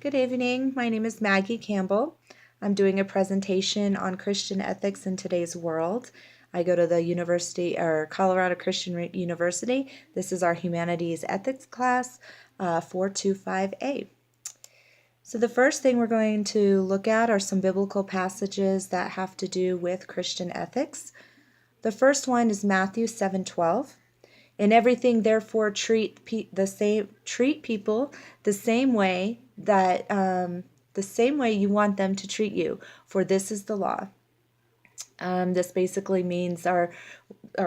Good evening. My name is Maggie Campbell. I'm doing a presentation on Christian ethics in today's world. I go to the Colorado Christian University. This is our Humanities Ethics class, 425A. So the first thing we're going to look at are some biblical passages that have to do with Christian ethics. The first one is Matthew 7:12. In everything, therefore, treat people the same way you want them to treat you, for this is the law. This basically means our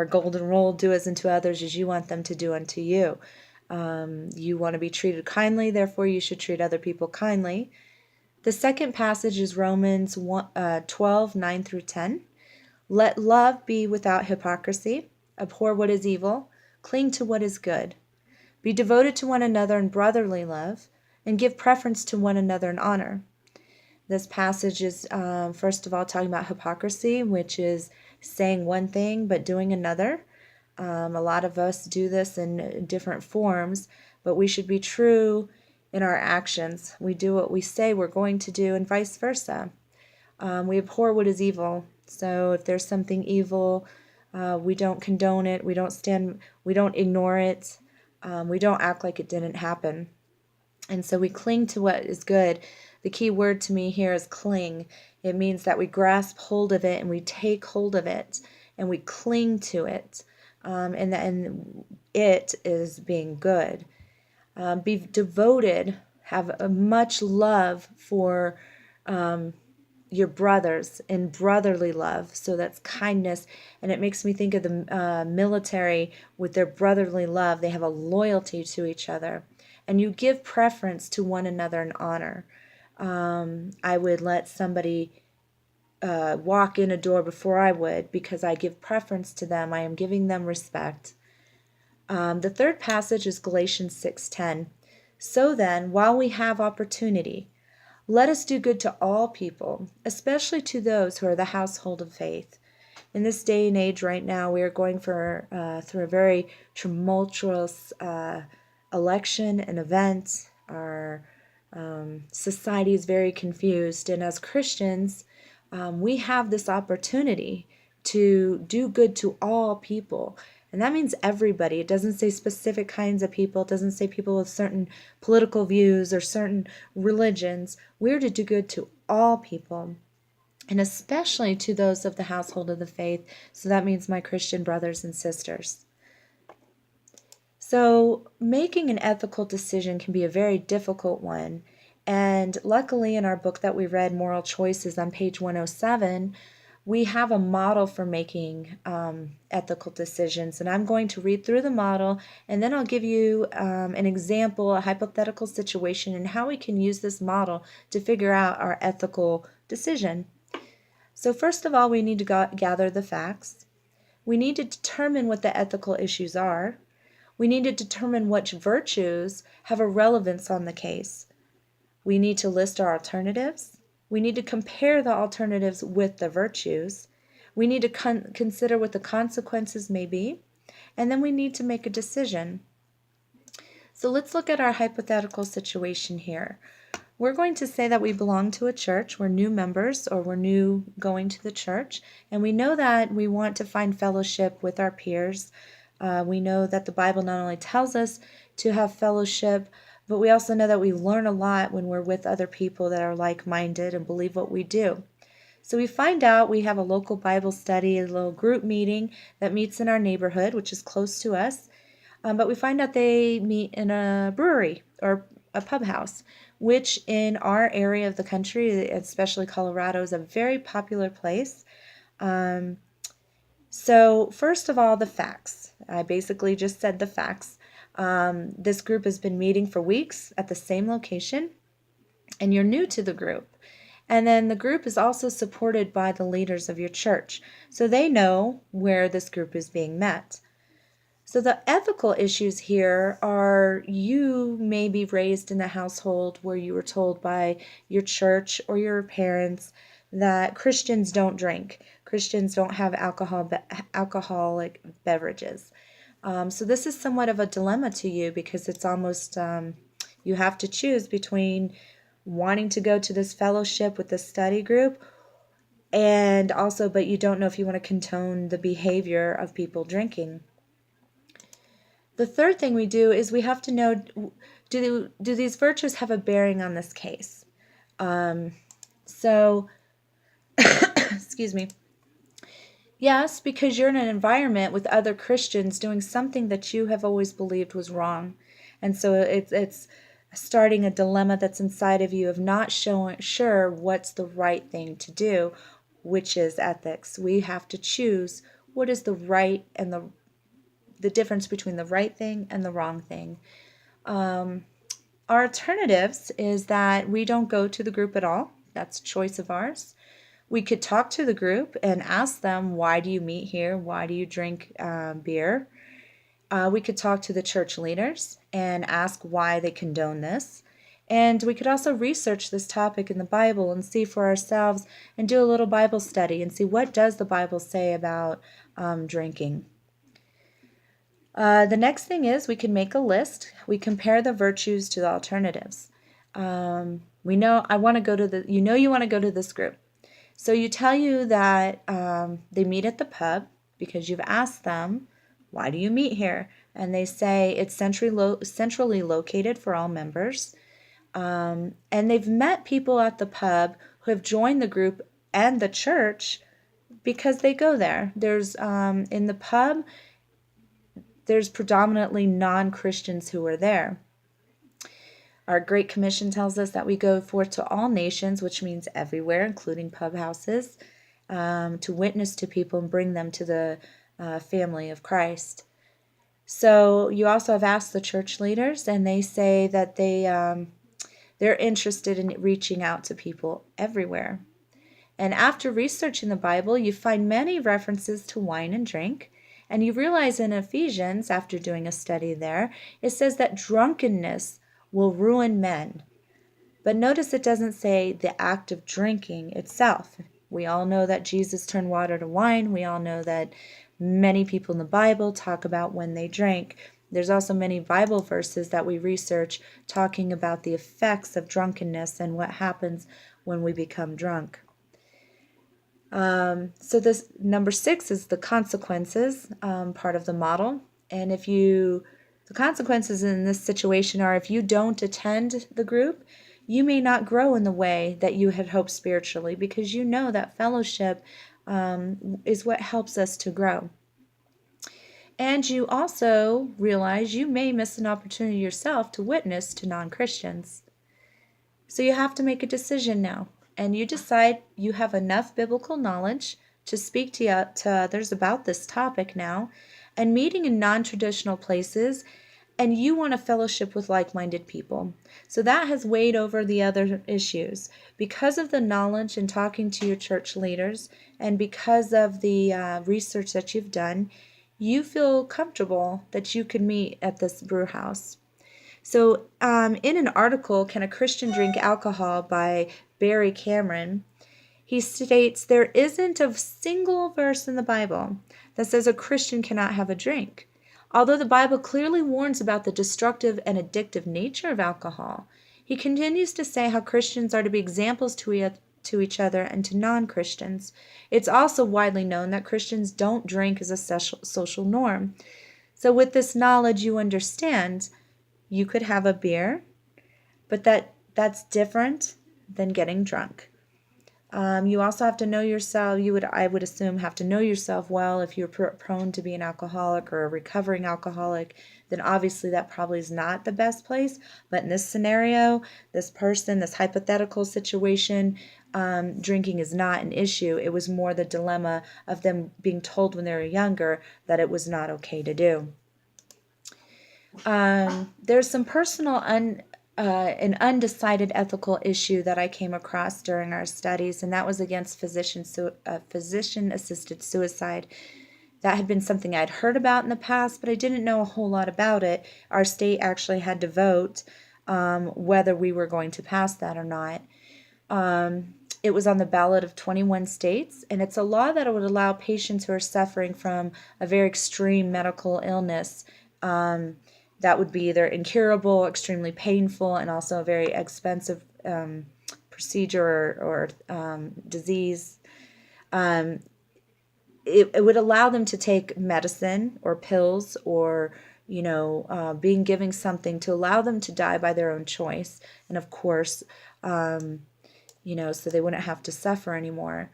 golden rule: do as unto others as you want them to do unto you. You want to be treated kindly, therefore you should treat other people kindly. The second passage is Romans 12:9 through 10. Let love be without hypocrisy. Abhor what is evil. Cling to what is good. Be devoted to one another in brotherly love, and give preference to one another in honor. This passage is, first of all, talking about hypocrisy, which is saying one thing but doing another. A lot of us do this in different forms, but we should be true in our actions. We do what we say we're going to do, and vice versa. We abhor what is evil. So if there's something evil, we don't condone it. We don't ignore it. We don't act like it didn't happen. And so we cling to what is good. The key word to me here is cling. It means that we grasp hold of it and we take hold of it and we cling to it. And it is being good. Be devoted, have a much love for your brothers in brotherly love. So that's kindness. And it makes me think of the military with their brotherly love. They have a loyalty to each other. And you give preference to one another in honor. I would let somebody walk in a door before I would, because I give preference to them. I am giving them respect. The third passage is Galatians 6:10. So then, while we have opportunity, let us do good to all people, especially to those who are the household of faith. In this day and age right now, we are going through a very tumultuous election and event. Our society is very confused, and as Christians, we have this opportunity to do good to all people. And that means everybody. It doesn't say specific kinds of people. It doesn't say people with certain political views or certain religions. We're to do good to all people, and especially to those of the household of the faith. So that means my Christian brothers and sisters. So making an ethical decision can be a very difficult one. And luckily, in our book that we read, Moral Choices, on page 107, we have a model for making ethical decisions. And I'm going to read through the model, and then I'll give you an example, a hypothetical situation, and how we can use this model to figure out our ethical decision. So first of all, we need to gather the facts. We need to determine what the ethical issues are. We need to determine which virtues have a relevance on the case. We need to list our alternatives. We need to compare the alternatives with the virtues. We need to consider what the consequences may be. And then we need to make a decision. So let's look at our hypothetical situation here. We're going to say that we belong to a church. We're new members, or we're new going to the church. And we know that we want to find fellowship with our peers. We know that the Bible not only tells us to have fellowship, but we also know that we learn a lot when we're with other people that are like-minded and believe what we do. So we find out we have a local Bible study, a little group meeting that meets in our neighborhood, which is close to us. But we find out they meet in a brewery or a pub house, which in our area of the country, especially Colorado, is a very popular place. So first of all, the facts. I basically just said the facts. This group has been meeting for weeks at the same location, and you're new to the group. And then the group is also supported by the leaders of your church, so they know where this group is being met. So the ethical issues here are, you may be raised in a household where you were told by your church or your parents that Christians don't drink. Christians don't have alcoholic beverages. So this is somewhat of a dilemma to you, because it's almost, you have to choose between wanting to go to this fellowship with this study group, and also, but you don't know if you want to condone the behavior of people drinking. The third thing we do is we have to know, do these virtues have a bearing on this case? So, excuse me. Yes, because you're in an environment with other Christians doing something that you have always believed was wrong. And so it's starting a dilemma that's inside of you of not sure what's the right thing to do, which is ethics. We have to choose what is the right and the difference between the right thing and the wrong thing. Our alternatives is that we don't go to the group at all. That's a choice of ours. We could talk to the group and ask them, why do you meet here? Why do you drink beer? We could talk to the church leaders and ask why they condone this. And we could also research this topic in the Bible and see for ourselves and do a little Bible study and see what does the Bible say about drinking. The next thing is we can make a list. We compare the virtues to the alternatives. We know I want to go to you want to go to this group. So you tell you that they meet at the pub because you've asked them, why do you meet here? And they say it's centrally located for all members. And they've met people at the pub who have joined the group and the church because they go there. There's in the pub, there's predominantly non-Christians who are there. Our Great Commission tells us that we go forth to all nations, which means everywhere, including pub houses, to witness to people and bring them to the family of Christ. So you also have asked the church leaders, and they say that they're interested in reaching out to people everywhere. And after researching the Bible, you find many references to wine and drink. And you realize in Ephesians, after doing a study there, it says that drunkenness will ruin men. But notice it doesn't say the act of drinking itself. We all know that Jesus turned water to wine. We all know that many people in the Bible talk about when they drank. There's also many Bible verses that we research talking about the effects of drunkenness and what happens when we become drunk. So this number 6 is the consequences part of the model. And the consequences in this situation are if you don't attend the group, you may not grow in the way that you had hoped spiritually, because you know that fellowship is what helps us to grow. And you also realize you may miss an opportunity yourself to witness to non-Christians. So you have to make a decision now. And you decide you have enough biblical knowledge to speak to others about this topic now, and meeting in non-traditional places, and you want a fellowship with like-minded people. So that has weighed over the other issues. Because of the knowledge and talking to your church leaders, and because of the research that you've done, you feel comfortable that you could meet at this brew house. So in an article, Can a Christian Drink Alcohol by Barry Cameron, he states there isn't a single verse in the Bible that says a Christian cannot have a drink. Although the Bible clearly warns about the destructive and addictive nature of alcohol, he continues to say how Christians are to be examples to each other and to non-Christians. It's also widely known that Christians don't drink as a social norm. So with this knowledge, you understand you could have a beer, but that's different than getting drunk. You also have to know yourself. I would assume, have to know yourself well. If you're prone to be an alcoholic or a recovering alcoholic, then obviously that probably is not the best place. But in this scenario, this hypothetical situation, drinking is not an issue. It was more the dilemma of them being told when they were younger that it was not okay to do. There's some personal an undecided ethical issue that I came across during our studies, and that was against physician-assisted suicide. That had been something I'd heard about in the past, but I didn't know a whole lot about it. Our state actually had to vote whether we were going to pass that or not. It was on the ballot of 21 states, and it's a law that would allow patients who are suffering from a very extreme medical illness that would be either incurable, extremely painful, and also a very expensive procedure or disease. It would allow them to take medicine or pills or being given something to allow them to die by their own choice, and of course so they wouldn't have to suffer anymore.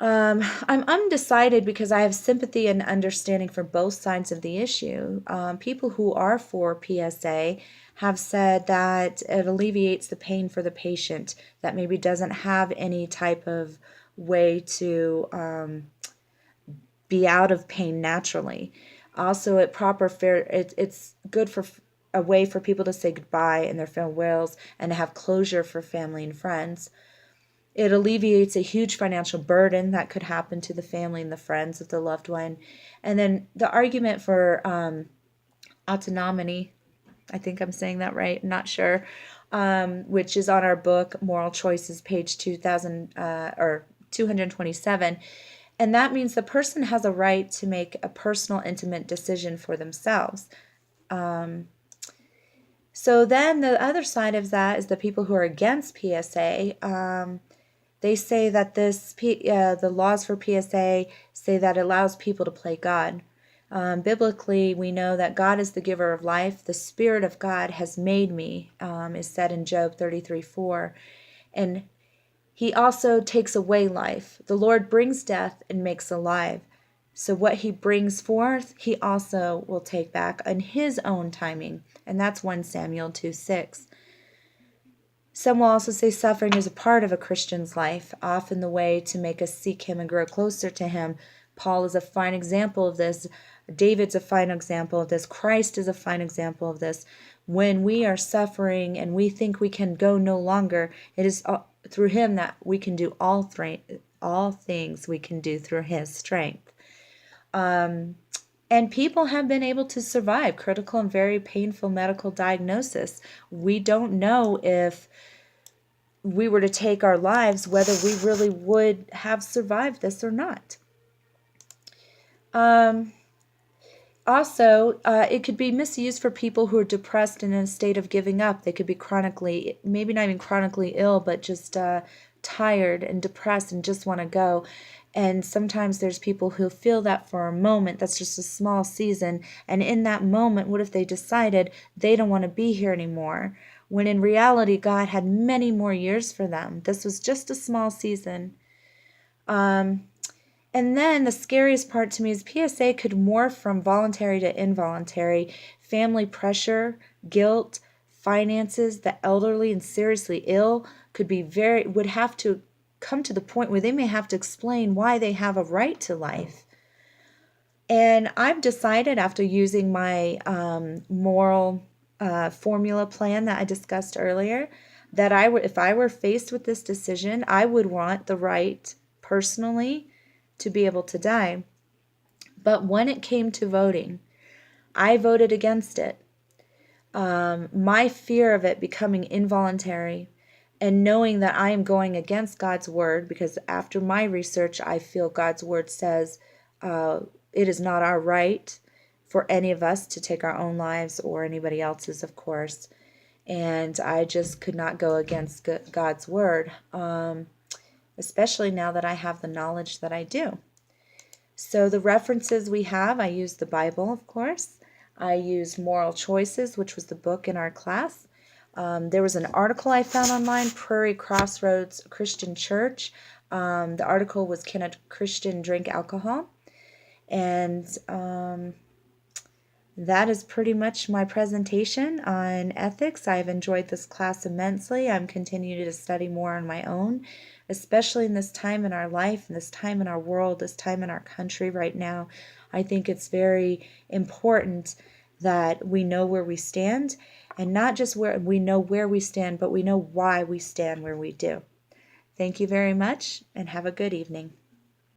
I'm undecided because I have sympathy and understanding for both sides of the issue. People who are for PSA have said that it alleviates the pain for the patient that maybe doesn't have any type of way to be out of pain naturally. Also, it's good for a way for people to say goodbye in their farewells and to have closure for family and friends. It alleviates a huge financial burden that could happen to the family and the friends of the loved one. And then the argument for autonomy, I think I'm saying that right, I'm not sure, which is on our book, Moral Choices, page 227. And that means the person has a right to make a personal, intimate decision for themselves. So then the other side of that is the people who are against PSA. They say that the laws for PSA say that it allows people to play God. Biblically, we know that God is the giver of life. The Spirit of God has made me, is said in Job 33:4. And He also takes away life. The Lord brings death and makes alive. So what He brings forth, He also will take back in His own timing. And that's 1 Samuel 2:6. Some will also say suffering is a part of a Christian's life, often the way to make us seek Him and grow closer to Him. Paul is a fine example of this. David's a fine example of this. Christ is a fine example of this. When we are suffering and we think we can go no longer, it is through Him that we can do all things we can do through His strength. And people have been able to survive critical and very painful medical diagnosis. We don't know if we were to take our lives, whether we really would have survived this or not. Also, it could be misused for people who are depressed and in a state of giving up. They could be chronically, maybe not even chronically ill, but just tired and depressed and just want to go. And sometimes there's people who feel that for a moment. That's just a small season. And in that moment, what if they decided they don't want to be here anymore? When in reality, God had many more years for them. This was just a small season. And then the scariest part to me is PSA could morph from voluntary to involuntary. Family pressure, guilt, finances, the elderly and seriously ill would have to come to the point where they may have to explain why they have a right to life. And I've decided, after using my moral formula plan that I discussed earlier, that if I were faced with this decision, I would want the right personally to be able to die. But when it came to voting, I voted against it. My fear of it becoming involuntary and knowing that I am going against God's word, because after my research, I feel God's word says it is not our right for any of us to take our own lives or anybody else's, of course. And I just could not go against God's word, especially now that I have the knowledge that I do. So the references we have, I use the Bible, of course. I use Moral Choices, which was the book in our class. There was an article I found online, Prairie Crossroads Christian Church. The article was, "Can a Christian drink alcohol?" And that is pretty much my presentation on ethics. I've enjoyed this class immensely. I'm continuing to study more on my own, especially in this time in our life, in this time in our world, this time in our country right now. I think it's very important that we know where we stand, and not just where we know where we stand, but we know why we stand where we do. Thank you very much, and have a good evening.